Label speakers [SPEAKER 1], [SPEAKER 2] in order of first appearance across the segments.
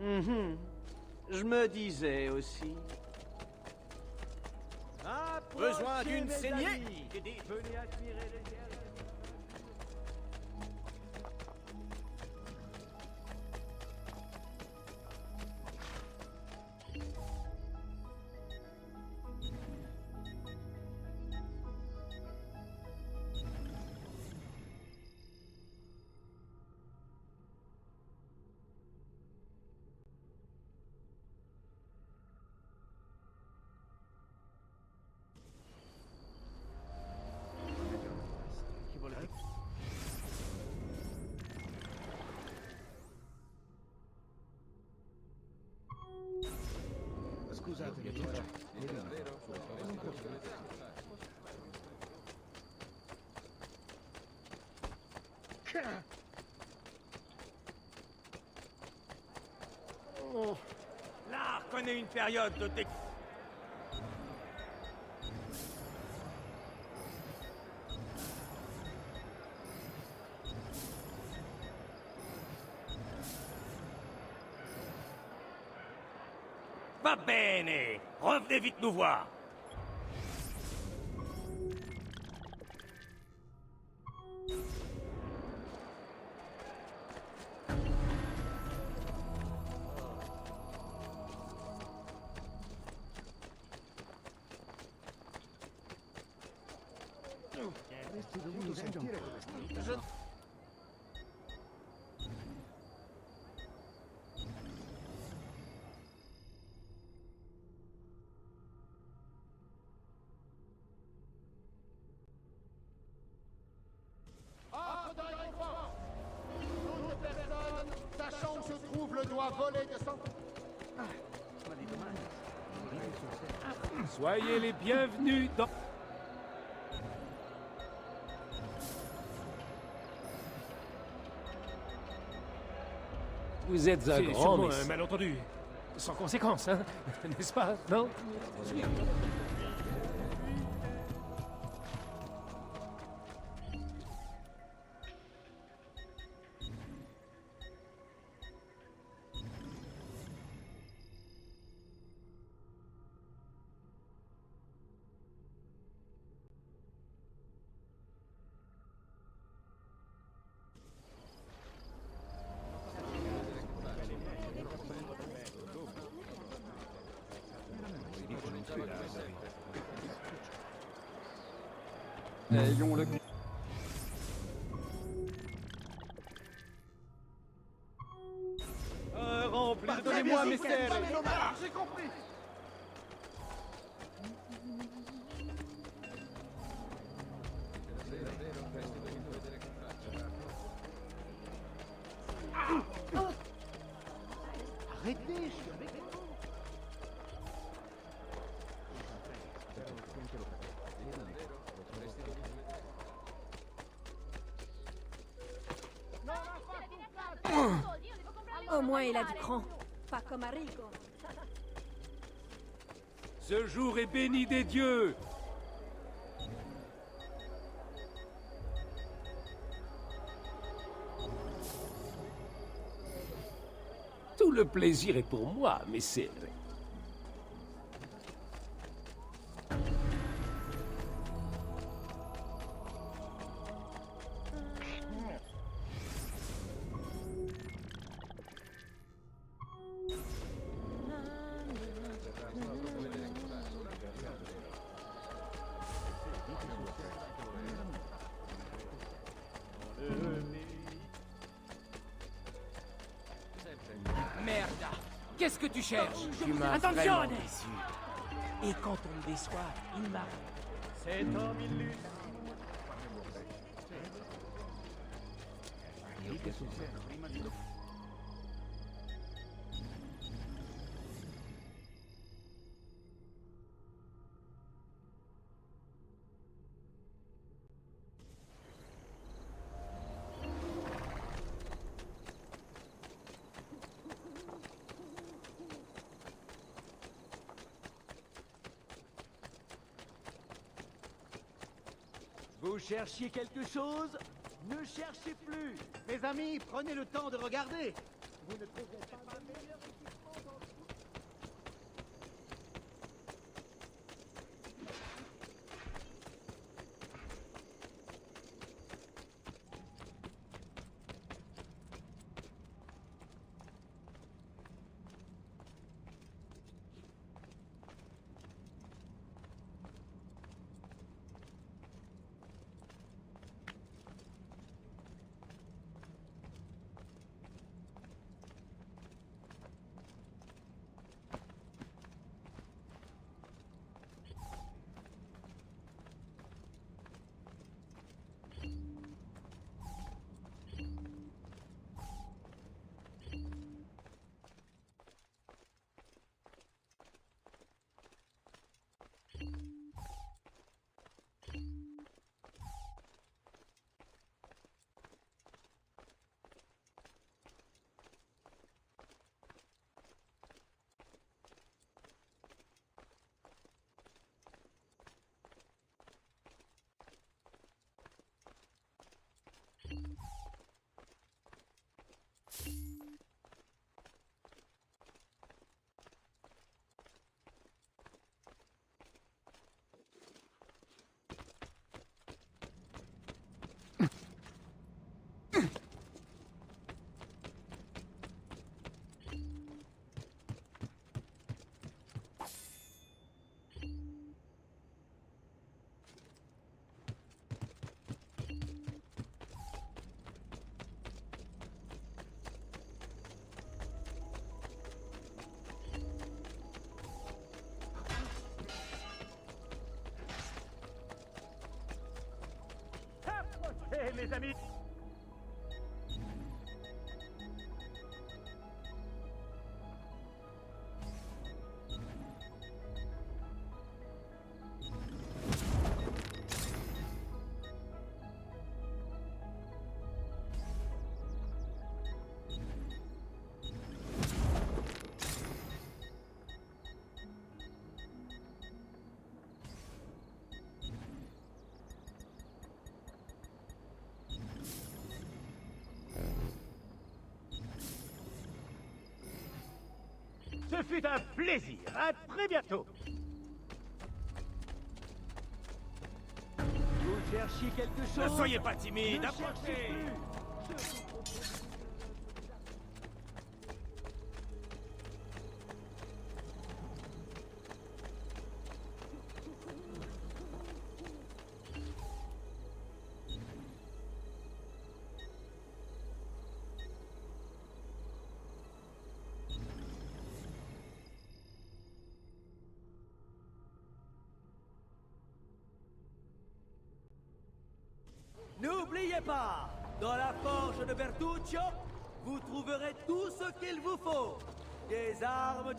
[SPEAKER 1] Mhm. Je me disais aussi.
[SPEAKER 2] Besoin d'une saignée?
[SPEAKER 1] Venez admirer les guerres.
[SPEAKER 2] L'art connaît une période de Va bene! Revenez vite nous voir!
[SPEAKER 3] Ordre de réconfort! Toute personne sachant où se trouve le doigt volé de sang...
[SPEAKER 4] Soyez les bienvenus dans... Vous êtes un
[SPEAKER 5] C'est
[SPEAKER 4] grand
[SPEAKER 5] sûrement
[SPEAKER 4] messie.
[SPEAKER 5] un malentendu. Sans conséquence, hein? N'est-ce pas? Non?
[SPEAKER 6] Ayons le...
[SPEAKER 2] Pardonnez-moi, messieurs!
[SPEAKER 3] J'ai compris! Arrêtez, je suis avec vous.
[SPEAKER 7] Au moins, il a du cran. Pas comme Arrigo.
[SPEAKER 4] Ce jour est béni des dieux. Tout le plaisir est pour moi, messieurs.
[SPEAKER 2] Merde! Qu'est-ce que tu cherches?
[SPEAKER 4] Tu m'as
[SPEAKER 2] Attention!
[SPEAKER 4] vraiment déçu.
[SPEAKER 2] Et quand on me déçoit, il m'arrive.
[SPEAKER 1] Cet homme illustre.
[SPEAKER 8] Vous cherchiez quelque chose? Ne cherchez plus! Mes amis, prenez le temps de regarder!
[SPEAKER 3] Vous ne trouverez pas de meilleur équipement dans tout.
[SPEAKER 2] Les amis. Ce fut un plaisir. À très bientôt.
[SPEAKER 1] Vous cherchiez quelque chose?
[SPEAKER 2] Ne soyez pas timide. Approchez.
[SPEAKER 1] N'oubliez pas, dans la forge de Bertuccio, vous trouverez tout ce qu'il vous faut. Des armes...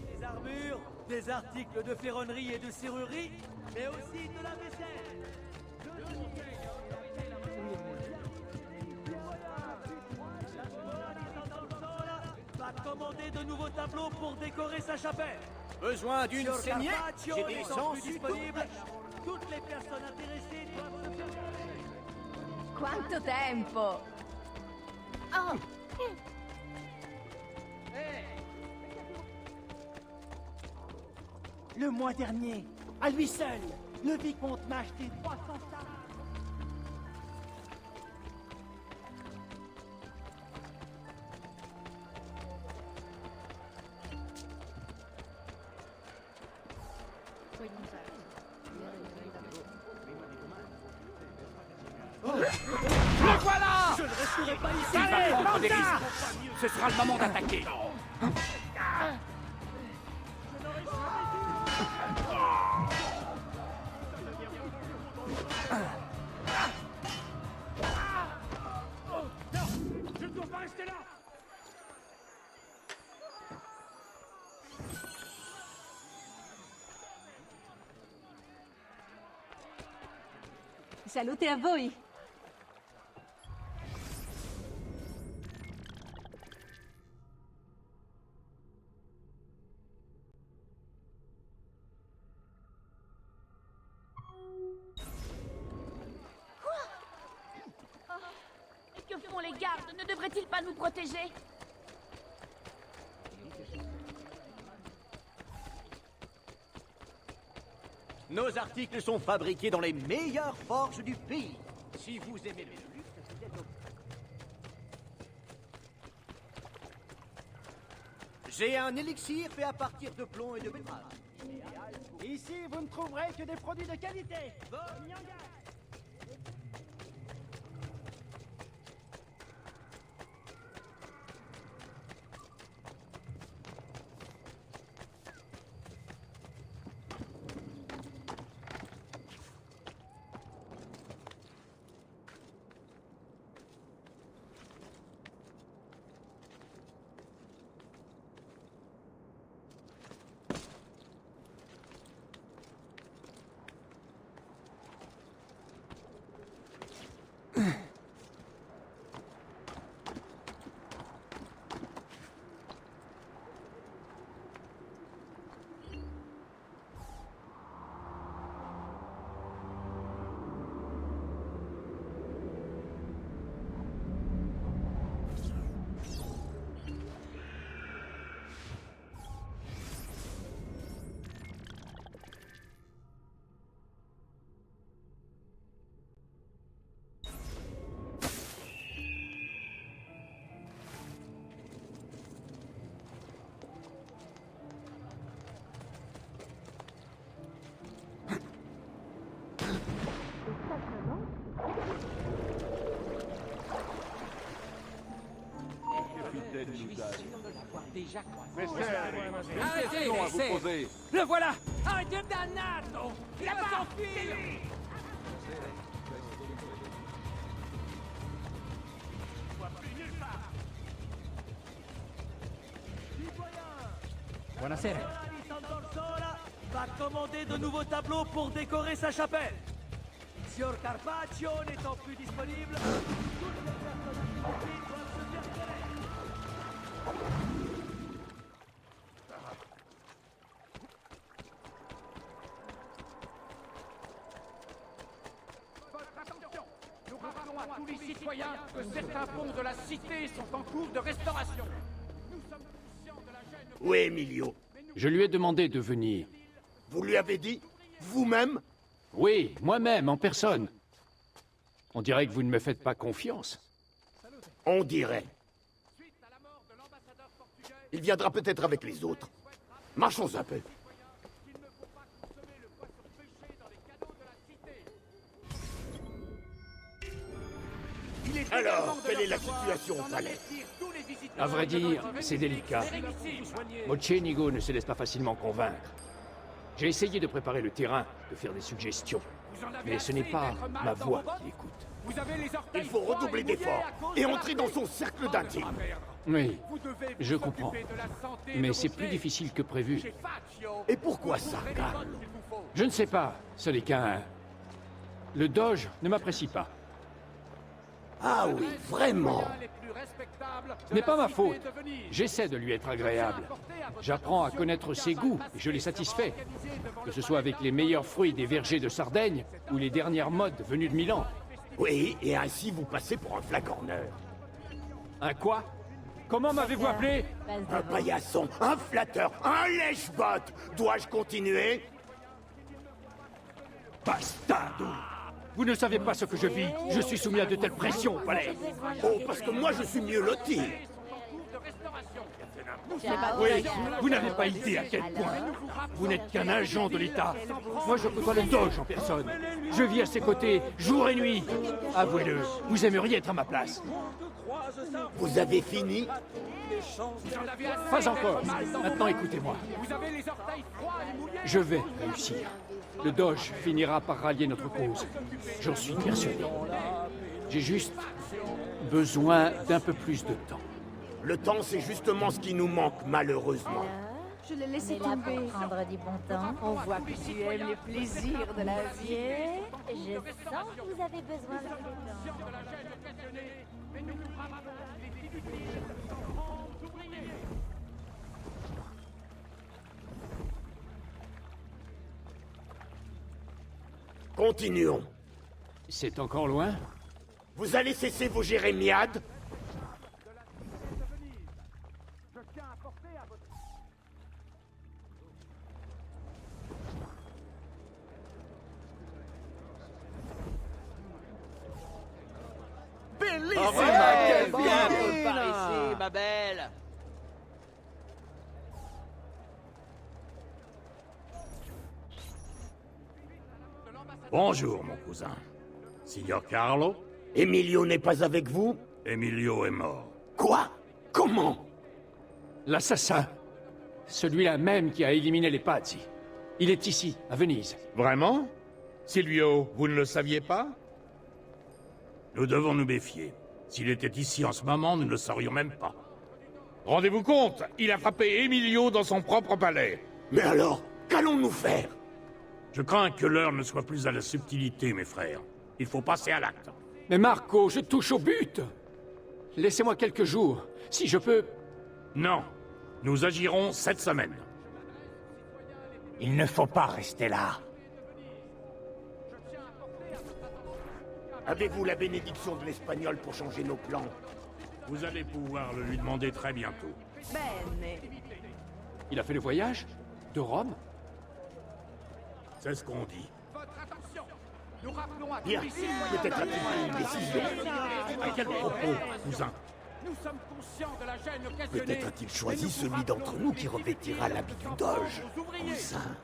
[SPEAKER 1] Des armures, des articles de ferronnerie et de serrurerie, mais aussi de la vaisselle. Va commander de nouveaux tableaux pour décorer sa chapelle.
[SPEAKER 2] Besoin d'une
[SPEAKER 1] Sur
[SPEAKER 2] saignée.
[SPEAKER 1] Carpaccio,
[SPEAKER 2] J'ai des
[SPEAKER 1] n'étant
[SPEAKER 2] gens
[SPEAKER 1] plus disponibles. Toutes les personnes intéressées doivent se faire...
[SPEAKER 6] Quanto tempo! Oh!
[SPEAKER 8] Le mois dernier, à lui seul, le vicomte m'a acheté 300 stars.
[SPEAKER 2] Le voilà.
[SPEAKER 1] Je ne resterai pas ici.
[SPEAKER 2] Il va prendre des risques. Ce sera le moment d'attaquer. Je ne dois pas rester là.
[SPEAKER 7] Salute a voi!
[SPEAKER 6] les gardes ne devraient-ils pas nous protéger?
[SPEAKER 1] Nos articles sont fabriqués dans les meilleures forges du pays. Si vous aimez le luxe, c'est au... J'ai un élixir fait à partir de plomb et de betterave.
[SPEAKER 8] Ici, vous ne trouverez que des produits de qualité.
[SPEAKER 2] Arrêtez, le voilà. Arrêtez le danado. Il va s'enfuir.
[SPEAKER 5] Buonasera.
[SPEAKER 1] Sant'Orsola va commander de nouveaux tableaux pour décorer sa chapelle. Signor Carpaccio n'étant plus disponible, toutes les personnes disponibles doivent se faire connaître.
[SPEAKER 2] Votre attention. Nous rappelons à tous les citoyens que certains ponts de la cité sont en cours de restauration. Nous sommes conscients de la gêne.
[SPEAKER 9] Où est Emilio?
[SPEAKER 4] Je lui ai demandé de venir.
[SPEAKER 9] Vous lui avez dit? Vous-même?
[SPEAKER 4] Oui, moi-même, en personne. On dirait que vous ne me faites pas confiance.
[SPEAKER 9] On dirait. Il viendra peut-être avec les autres. Marchons un peu. Alors, quelle est la situation au palais?
[SPEAKER 4] À vrai dire, c'est délicat. Mocenigo ne se laisse pas facilement convaincre. J'ai essayé de préparer le terrain, de faire des suggestions. Mais ce n'est pas ma voix qui écoute.
[SPEAKER 9] Il faut redoubler d'efforts et entrer dans son cercle d'intime.
[SPEAKER 4] Oui, je comprends. Mais c'est plus difficile que prévu.
[SPEAKER 9] Et pourquoi ça, Carlo?
[SPEAKER 4] Je ne sais pas, ce n'est qu'un... Le Doge ne m'apprécie pas.
[SPEAKER 9] Ah oui, vraiment?
[SPEAKER 4] Ce n'est pas ma faute. J'essaie de lui être agréable. J'apprends à connaître ses goûts et je les satisfais. Que ce soit avec les meilleurs fruits des vergers de Sardaigne ou les dernières modes venues de Milan.
[SPEAKER 9] Oui, et ainsi vous passez pour un flagorneur.
[SPEAKER 4] Un quoi? Comment m'avez-vous appelé?
[SPEAKER 9] Un paillasson, un flatteur, un lèche-botte. Dois-je continuer? Bastardo!
[SPEAKER 4] Vous ne savez pas ce que je vis. Je suis soumis à de telles pressions au palais.
[SPEAKER 9] Oh, parce que moi je suis mieux loti.
[SPEAKER 4] Oui, vous n'avez pas idée à quel point. Vous n'êtes qu'un agent de l'État. Moi, je côtoie le Doge en personne. Je vis à ses côtés, jour et nuit. Avouez-le, vous aimeriez être à ma place.
[SPEAKER 9] Vous avez fini?
[SPEAKER 4] Pas encore. Maintenant, écoutez-moi. Je vais réussir. Le Doge finira par rallier notre cause. J'en suis persuadé. J'ai juste besoin d'un peu plus de temps.
[SPEAKER 9] Le temps, c'est justement ce qui nous manque, malheureusement.
[SPEAKER 7] Je l'ai laissé
[SPEAKER 6] On est là
[SPEAKER 7] tomber.
[SPEAKER 6] pour prendre du bon temps.
[SPEAKER 7] On voit que tu aimes les plaisirs de la vie.
[SPEAKER 6] Je sens que vous avez besoin de temps.
[SPEAKER 9] Continuons.
[SPEAKER 4] C'est encore loin?
[SPEAKER 9] Vous allez cesser vos jérémiades? Laissez-moi
[SPEAKER 1] Viens par ici, ma belle.
[SPEAKER 9] Bonjour, mon cousin. Signor Carlo? Emilio n'est pas avec vous? Emilio est mort. Quoi? Comment?
[SPEAKER 4] L'assassin. Celui-là même qui a éliminé les Pazzi. Il est ici, à Venise.
[SPEAKER 9] Vraiment? Silvio, vous ne le saviez pas? Nous devons nous méfier. S'il était ici en ce moment, nous ne le saurions même pas. Rendez-vous compte, il a frappé Emilio dans son propre palais. Mais alors, qu'allons-nous faire? Je crains que l'heure ne soit plus à la subtilité, mes frères. Il faut passer à l'acte.
[SPEAKER 4] Mais Marco, je touche au but. Laissez-moi quelques jours, si je peux...
[SPEAKER 9] Non, nous agirons cette semaine.
[SPEAKER 10] Il ne faut pas rester là.
[SPEAKER 9] Avez-vous la bénédiction de l'Espagnol pour changer nos plans? Vous allez pouvoir le lui demander très bientôt.
[SPEAKER 4] Il a fait le voyage? De Rome?
[SPEAKER 9] C'est ce qu'on dit.
[SPEAKER 2] Votre attention. Nous rappelons à tous
[SPEAKER 9] Bien,
[SPEAKER 2] les citoyens
[SPEAKER 9] peut-être a-t-il pris une décision. À quel propos, cousin?
[SPEAKER 2] Nous sommes conscients de la gêne occasionnée.
[SPEAKER 9] Peut-être a-t-il choisi celui d'entre nous qui revêtira l'habit du Doge. Cousin.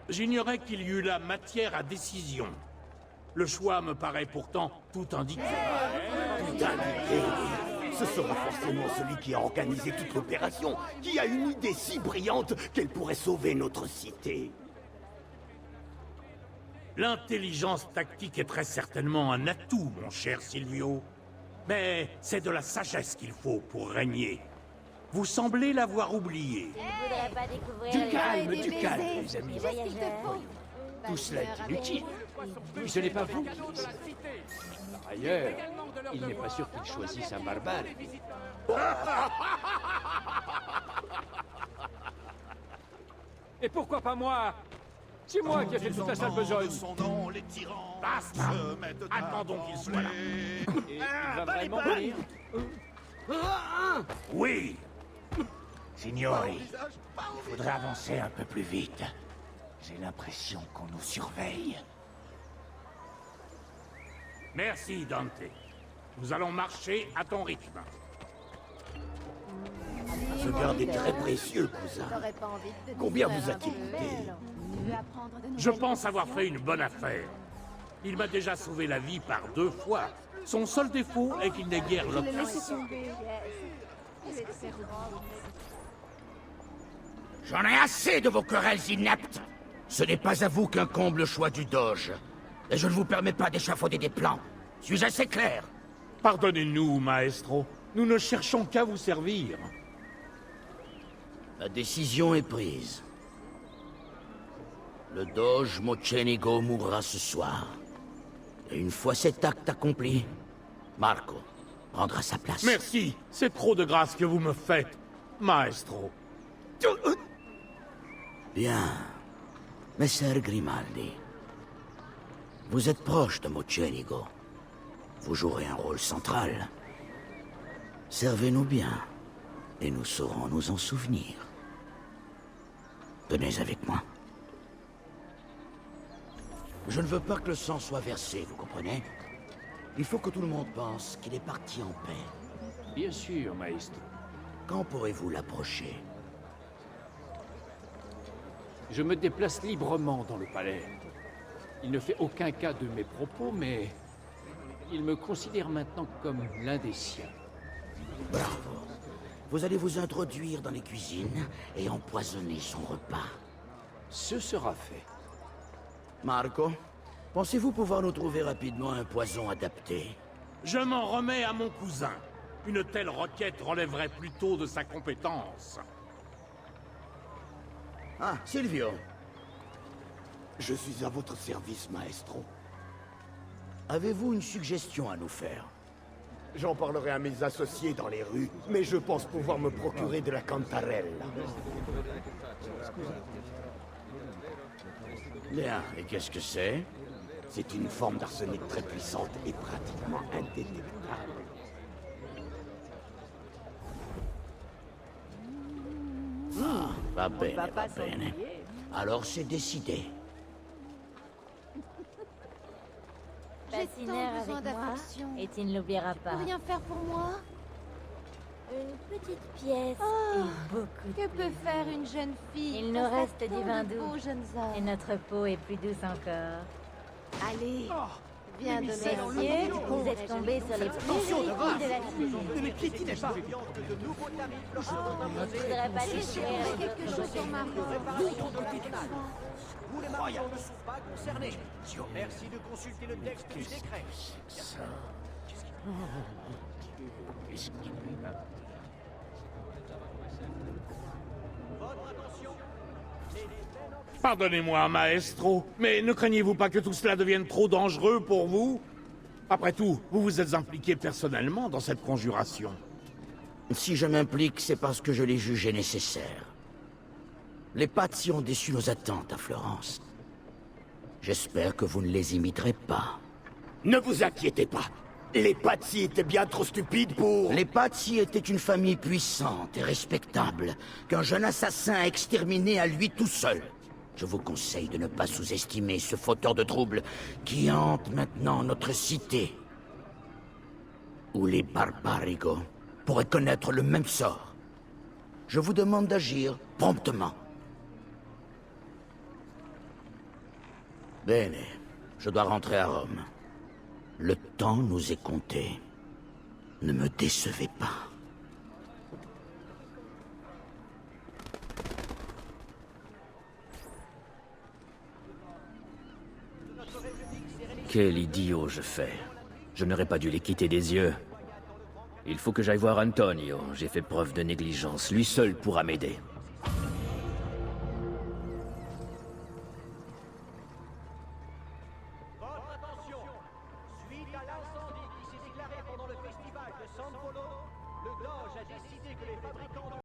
[SPEAKER 9] J'ignorais qu'il y eût la matière à décision. Le choix me paraît pourtant tout indiqué. Tout indiqué? Ce sera forcément celui qui a organisé toute l'opération, qui a une idée si brillante qu'elle pourrait sauver notre cité. L'intelligence tactique est très certainement un atout, mon cher Silvio. Mais c'est de la sagesse qu'il faut pour régner. Vous semblez l'avoir oublié.
[SPEAKER 6] Tu ne voudrais pas découvrir
[SPEAKER 4] Du calme, les amis.
[SPEAKER 6] les voyageurs.
[SPEAKER 4] Tout cela est inutile. Puis ce n'est pas vous qui décidez. Par ailleurs, il n'est pas sûr qu'il choisisse un barbare. Et pourquoi pas moi? C'est moi qui ai fait toute la sale besogne.
[SPEAKER 9] Basta! Attendons qu'il soit là.
[SPEAKER 4] Et il va vraiment venir?
[SPEAKER 9] Oui!
[SPEAKER 10] Signori, il faudrait avancer un peu plus vite. J'ai l'impression qu'on nous surveille.
[SPEAKER 9] Merci, Dante. Nous allons marcher à ton rythme. Ce garde est très précieux, cousin. Combien vous a-t-il coûté? Je pense avoir fait une bonne affaire. Il m'a déjà sauvé la vie par 2 fois. Son seul défaut est qu'il n'est guère loquace.
[SPEAKER 11] J'en ai assez de vos querelles ineptes. Ce n'est pas à vous qu'incombe le choix du Doge. Et je ne vous permets pas d'échafauder des plans. Suis-je assez clair?
[SPEAKER 9] Pardonnez-nous, maestro. Nous ne cherchons qu'à vous servir.
[SPEAKER 11] La décision est prise. Le Doge Mocenigo mourra ce soir. Et une fois cet acte accompli, Marco prendra sa place.
[SPEAKER 9] Merci. C'est trop de grâce que vous me faites, maestro.
[SPEAKER 11] Bien. Messer Grimaldi, vous êtes proche de Mocenigo. Vous jouerez un rôle central. Servez-nous bien, et nous saurons nous en souvenir. Venez avec moi. Je ne veux pas que le sang soit versé, vous comprenez? Il faut que tout le monde pense qu'il est parti en paix.
[SPEAKER 4] Bien sûr, maestro.
[SPEAKER 11] Quand pourrez-vous l'approcher?
[SPEAKER 4] Je me déplace librement dans le palais. Il ne fait aucun cas de mes propos, mais il me considère maintenant comme l'un des siens.
[SPEAKER 11] Bravo. Vous allez vous introduire dans les cuisines et empoisonner son repas.
[SPEAKER 4] Ce sera fait.
[SPEAKER 11] Marco, pensez-vous pouvoir nous trouver rapidement un poison adapté?
[SPEAKER 9] Je m'en remets à mon cousin. Une telle requête relèverait plutôt de sa compétence.
[SPEAKER 11] Ah, Silvio.
[SPEAKER 9] Je suis à votre service, maestro.
[SPEAKER 11] Avez-vous une suggestion à nous faire?
[SPEAKER 9] J'en parlerai à mes associés dans les rues, mais je pense pouvoir me procurer de la cantarella.
[SPEAKER 11] Bien, et qu'est-ce que c'est?
[SPEAKER 9] C'est une forme d'arsenic très puissante et pratiquement indétectable.
[SPEAKER 11] Va bene, va bene. Alors c'est décidé.
[SPEAKER 6] Passe une heure
[SPEAKER 7] besoin
[SPEAKER 6] avec moi
[SPEAKER 7] d'affection.
[SPEAKER 6] et tu ne l'oublieras pas.
[SPEAKER 7] Rien faire pour moi?
[SPEAKER 6] Une petite pièce
[SPEAKER 7] Oh,
[SPEAKER 6] et beaucoup
[SPEAKER 7] Que peut faire une jeune fille?
[SPEAKER 6] Il nous
[SPEAKER 7] face à
[SPEAKER 6] reste
[SPEAKER 7] tant
[SPEAKER 6] du vin
[SPEAKER 7] de
[SPEAKER 6] doux.
[SPEAKER 7] beaux jeunes
[SPEAKER 6] et
[SPEAKER 7] hommes.
[SPEAKER 6] notre peau est plus douce encore.
[SPEAKER 7] Allez, viens donner un
[SPEAKER 6] Messieurs, vous êtes tombés sur les plus jolies filles de la ville.
[SPEAKER 8] Ne me piétinez pas.
[SPEAKER 6] Je voudrais pas détruire les
[SPEAKER 7] quelque chose sur ma robe.
[SPEAKER 1] Vous les mariages ne sont pas concernés. Merci de consulter le texte du décret. Votre attention.
[SPEAKER 9] Pardonnez-moi, maestro, mais ne craignez-vous pas que tout cela devienne trop dangereux pour vous? Après tout, vous vous êtes impliqué personnellement dans cette conjuration.
[SPEAKER 11] Si je m'implique, c'est parce que je l'ai jugé nécessaire. Les Pazzi ont déçu nos attentes à Florence. J'espère que vous ne les imiterez pas.
[SPEAKER 10] Ne vous inquiétez pas. Les Pazzi étaient bien trop stupides pour...
[SPEAKER 11] Les Pazzi étaient une famille puissante et respectable, qu'un jeune assassin a exterminé à lui tout seul. Je vous conseille de ne pas sous-estimer ce fauteur de troubles qui hante maintenant notre cité. Où les Barbarigo pourraient connaître le même sort. Je vous demande d'agir promptement. Bene, je dois rentrer à Rome. Le temps nous est compté. Ne me décevez pas.
[SPEAKER 12] Quel idiot je fais. Je n'aurais pas dû les quitter des yeux. Il faut que j'aille voir Antonio. J'ai fait preuve de négligence. Lui seul pourra m'aider.